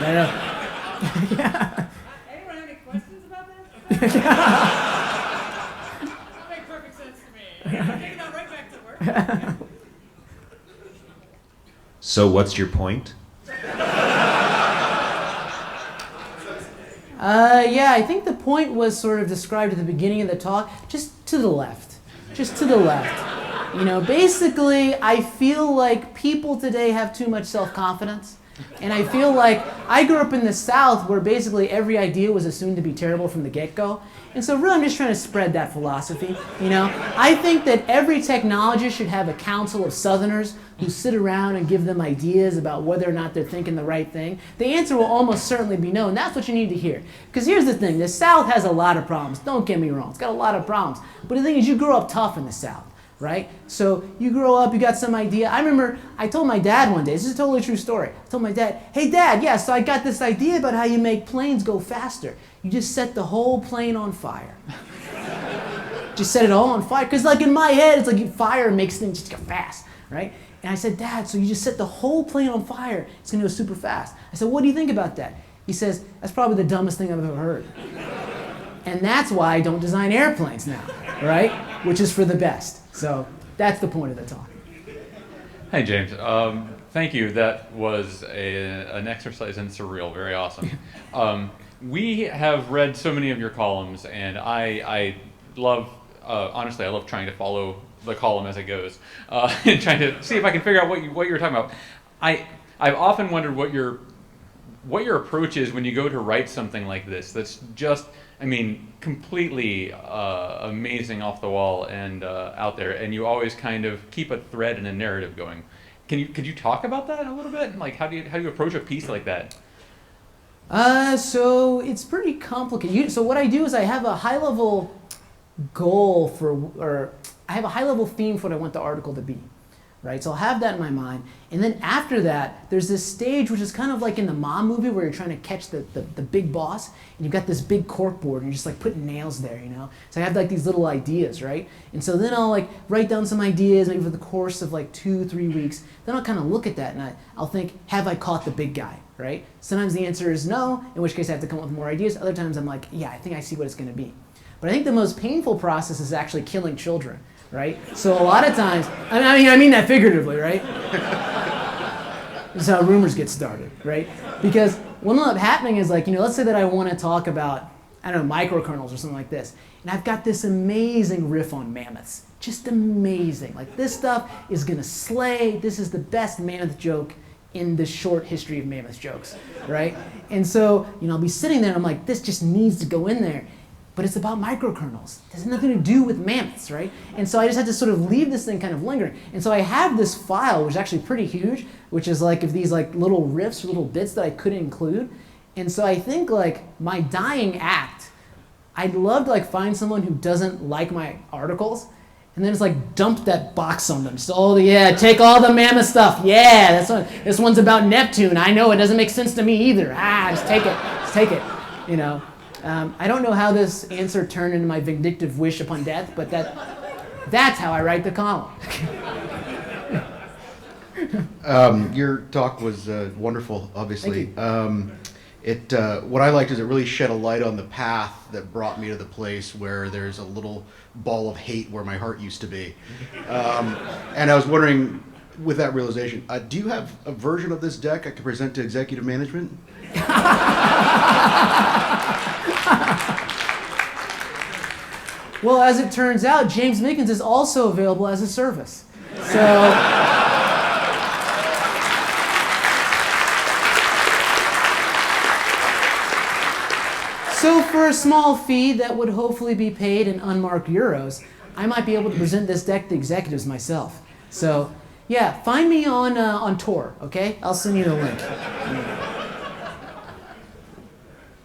Yeah. Anyone have any questions about that? That makes perfect sense to me. I'm taking that right back to work. So what's your point? Yeah, I think the point was sort of described at the beginning of the talk, just to the left. Just to the left. You know, basically, I feel like people today have too much self-confidence. And I feel like I grew up in the South where basically every idea was assumed to be terrible from the get-go. And so really I'm just trying to spread that philosophy. You know, I think that every technologist should have a council of Southerners who sit around and give them ideas about whether or not they're thinking the right thing. The answer will almost certainly be no, and that's what you need to hear. Because here's the thing, the South has a lot of problems. Don't get me wrong, it's got a lot of problems. But the thing is, you grow up tough in the South. Right? So you grow up, you got some idea. I remember I told my dad one day, this is a totally true story. I told my dad, hey dad, yeah, so I got this idea about how you make planes go faster. You just set the whole plane on fire. Just set it all on fire. Because like in my head, it's like fire makes things just go fast, right? And I said, Dad, so you just set the whole plane on fire. It's going to go super fast. I said, what do you think about that? He says, that's probably the dumbest thing I've ever heard. And that's why I don't design airplanes now, right? Which is for the best. So that's the point of the talk. Hey, James. Thank you. That was an exercise in surreal. Very awesome. We have read so many of your columns, and I love, honestly, I love trying to follow the column as it goes and trying to see if I can figure out what you're talking about. I've often wondered what your approach is when you go to write something like this. That's just, I mean, completely amazing, off the wall, and out there. And you always kind of keep a thread and a narrative going. Could you talk about that a little bit? Like, how do you approach a piece like that? So it's pretty complicated. So what I do is I have a high-level goal or I have a high-level theme for what I want the article to be. Right? So I'll have that in my mind. And then after that, there's this stage which is kind of like in the Mom movie where you're trying to catch the big boss, and you've got this big cork board, and you're just like putting nails there, you know? So I have like these little ideas, right? And so then I'll like write down some ideas maybe for the course of like 2-3 weeks. Then I'll kind of look at that and I'll think, have I caught the big guy, right? Sometimes the answer is no, in which case I have to come up with more ideas. Other times I'm like, yeah, I think I see what it's going to be. But I think the most painful process is actually killing children. Right? So a lot of times, I mean that figuratively, right? This is how rumors get started, right? Because what will end up happening is like, you know, let's say that I want to talk about, I don't know, microkernels or something like this. And I've got this amazing riff on mammoths. Just amazing. Like this stuff is going to slay. This is the best mammoth joke in the short history of mammoth jokes, right? And so, you know, I'll be sitting there and I'm like, this just needs to go in there. But it's about microkernels. It has nothing to do with mammoths, right? And so I just had to sort of leave this thing kind of lingering. And so I have this file, which is actually pretty huge, which is like of these like little riffs or little bits that I couldn't include. And so I think like my dying act, I'd love to like find someone who doesn't like my articles and then just like dump that box on them. So yeah, take all the mammoth stuff. Yeah, this one's about Neptune. I know it doesn't make sense to me either. Just take it, you know. I don't know how this answer turned into my vindictive wish upon death, but that's how I write the column. Your talk was wonderful, obviously. What I liked is it really shed a light on the path that brought me to the place where there's a little ball of hate where my heart used to be. And I was wondering, with that realization, do you have a version of this deck I could present to executive management? Well, as it turns out, James Mickens is also available as a service. So for a small fee that would hopefully be paid in unmarked euros, I might be able to present this deck to executives myself. So yeah, find me on Tor, okay? I'll send you the link.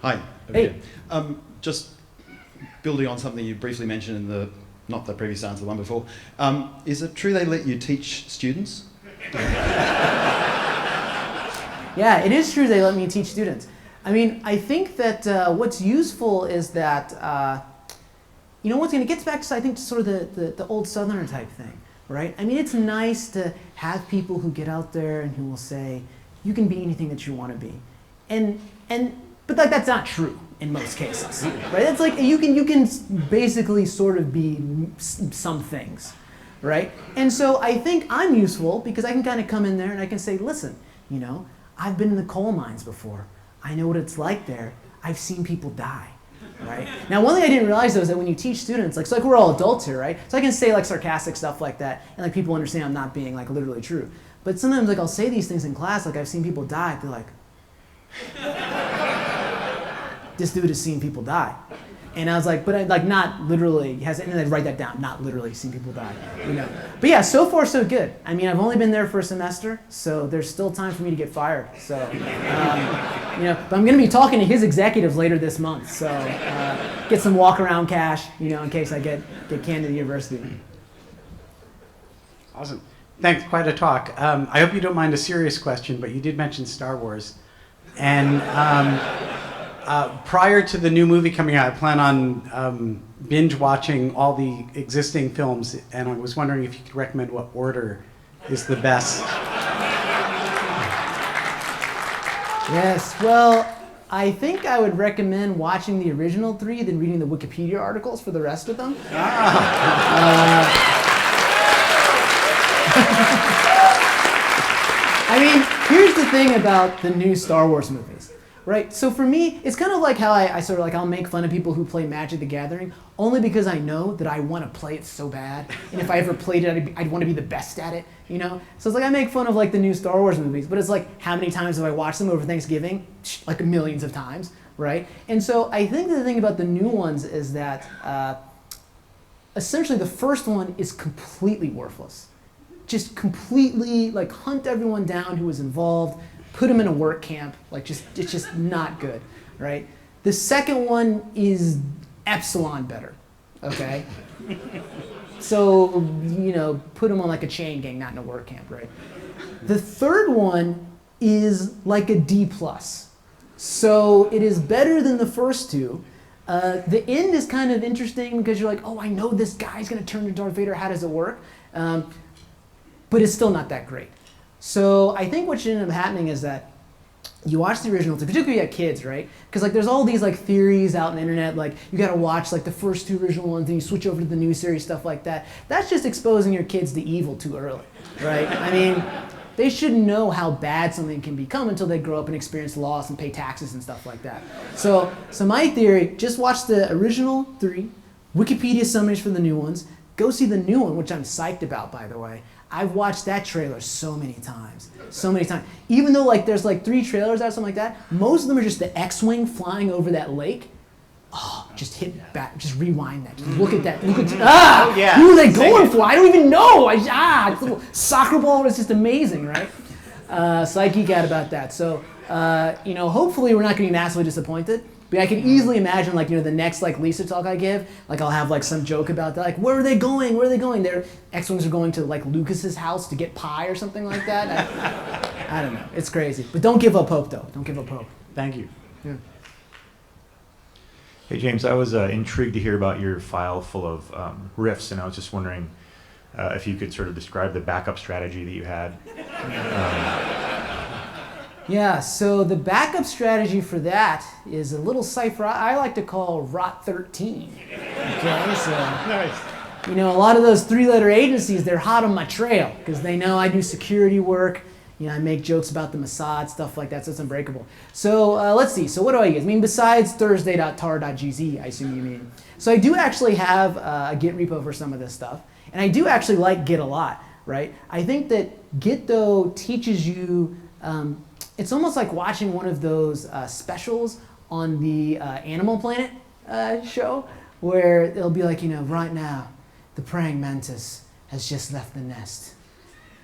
Hi. Hey. Just building on something you briefly mentioned in not the previous answer, the one before. Is it true they let you teach students? Yeah, it is true they let me teach students. I mean, I think that what's useful is that, you know, once again, it gets back to, I think, to sort of the old Southerner type thing, right? I mean, it's nice to have people who get out there and who will say, you can be anything that you want to be. But like that's not true in most cases, right? It's like you can basically sort of be some things, right? And so I think I'm useful because I can kind of come in there and I can say, listen, I've been in the coal mines before. I know what it's like there. I've seen people die. Right? Now, one thing I didn't realize though is that when you teach students, like we're all adults here, right? So I can say like sarcastic stuff like that, and like people understand I'm not being like literally true. But sometimes like I'll say these things in class, like I've seen people die. They're like, this dude has seen people die, and I was like, but I, like not literally has, and then I'd write that down, not literally seen people die, But yeah, so far so good. I mean, I've only been there for a semester, so there's still time for me to get fired. So. But I'm going to be talking to his executives later this month, so get some walk-around cash, in case I get canned to the university. Awesome. Thanks, quite a talk. I hope you don't mind a serious question, but you did mention Star Wars. And prior to the new movie coming out, I plan on binge watching all the existing films, and I was wondering if you could recommend what order is the best. Yes, well, I think I would recommend watching the original 3, then reading the Wikipedia articles for the rest of them. I mean, here's the thing about the new Star Wars movies, right? So for me, it's kind of like how I sort of like, I'll make fun of people who play Magic the Gathering, only because I know that I want to play it so bad. And if I ever played it, I'd want to be the best at it, So it's like I make fun of like the new Star Wars movies, but it's like how many times have I watched them over Thanksgiving? Like millions of times, right? And so I think the thing about the new ones is that essentially the first one is completely worthless. Just completely like hunt everyone down who was involved, put them in a work camp, it's just not good, right? The second one is epsilon better, okay? So, put them on like a chain gang, not in a work camp, right? The third one is like a D+. So it is better than the first two. The end is kind of interesting because you're like, oh, I know this guy's gonna turn into Darth Vader, how does it work? But it's still not that great. So I think what should end up happening is that you watch the original, particularly you have kids, right? Because like there's all these like theories out on the internet, like you gotta watch like the first 2 original ones, then you switch over to the new series, stuff like that. That's just exposing your kids to evil too early, right? I mean, they shouldn't know how bad something can become until they grow up and experience loss and pay taxes and stuff like that. So my theory, just watch the original 3, Wikipedia summaries for the new ones, go see the new one, which I'm psyched about, by the way. I've watched that trailer so many times. Even though like there's like 3 trailers out, something like that, most of them are just the X-Wing flying over that lake. Oh, just hit back, just rewind that. Just look at that. Who are they going for? I don't even know. This little soccer ball was just amazing, right? So I geek out about that. So, hopefully we're not going to be massively disappointed. But I can easily imagine, like, the next, like, LISA talk I give, like, I'll have, like, some joke about that. Like, where are they going? Their X-Wings are going to, like, Lucas's house to get pie or something like that. I don't know. It's crazy. But don't give up hope, though. Don't give up hope. Thank you. Yeah. Hey, James, I was intrigued to hear about your file full of riffs, and I was just wondering if you could sort of describe the backup strategy that you had. Yeah, so the backup strategy for that is a little cipher I like to call Rot 13. Okay, so nice. A lot of those 3-letter agencies, they're hot on my trail because they know I do security work. I make jokes about the Mossad, stuff like that, so it's unbreakable. So let's see, so what do I use? I mean, besides thursday.tar.gz, I assume you mean. So I do actually have a Git repo for some of this stuff, and I do actually like Git a lot, right? I think that Git, though, teaches you, it's almost like watching one of those specials on the Animal Planet show, where it'll be like, right now, the praying mantis has just left the nest,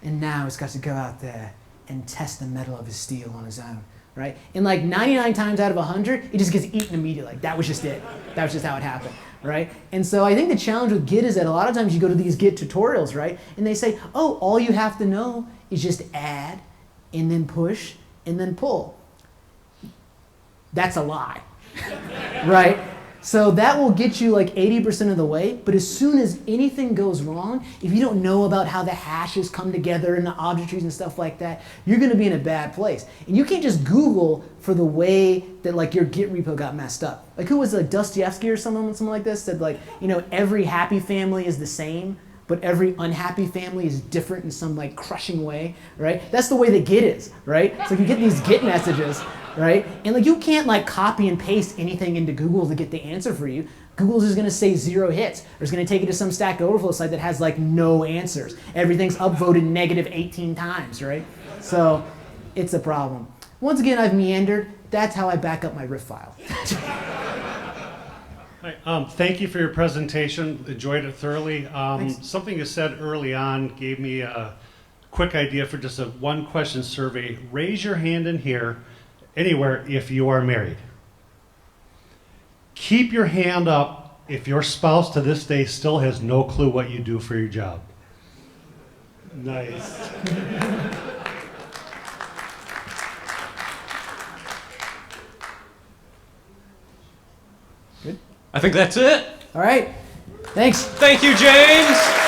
and now it's got to go out there and test the metal of his steel on his own, right? And like 99 times out of 100, it just gets eaten immediately. Like, that was just it. That was just how it happened, right? And so I think the challenge with Git is that a lot of times you go to these Git tutorials, right? And they say, oh, all you have to know is just add, and then push, and then pull. That's a lie, right? So that will get you like 80% of the way, but as soon as anything goes wrong, if you don't know about how the hashes come together and the object trees and stuff like that, you're gonna be in a bad place. And you can't just Google for the way that like your Git repo got messed up. Like who was it, like Dostoevsky or something like this said like, you know, every happy family is the same, but every unhappy family is different in some like crushing way, right? That's the way that Git is, right? So you get these Git messages, right? And like you can't like copy and paste anything into Google to get the answer for you. Google's just gonna say 0 hits, or it's gonna take you to some Stack Overflow site that has like no answers. Everything's upvoted negative 18 times, right? So it's a problem. Once again, I've meandered. That's how I back up my riff file. Hi, thank you for your presentation. Enjoyed it thoroughly. Something you said early on gave me a quick idea for just a one-question survey. Raise your hand in here, anywhere, if you are married. Keep your hand up if your spouse to this day still has no clue what you do for your job. Nice. I think that's it. All right, thanks. Thank you, James.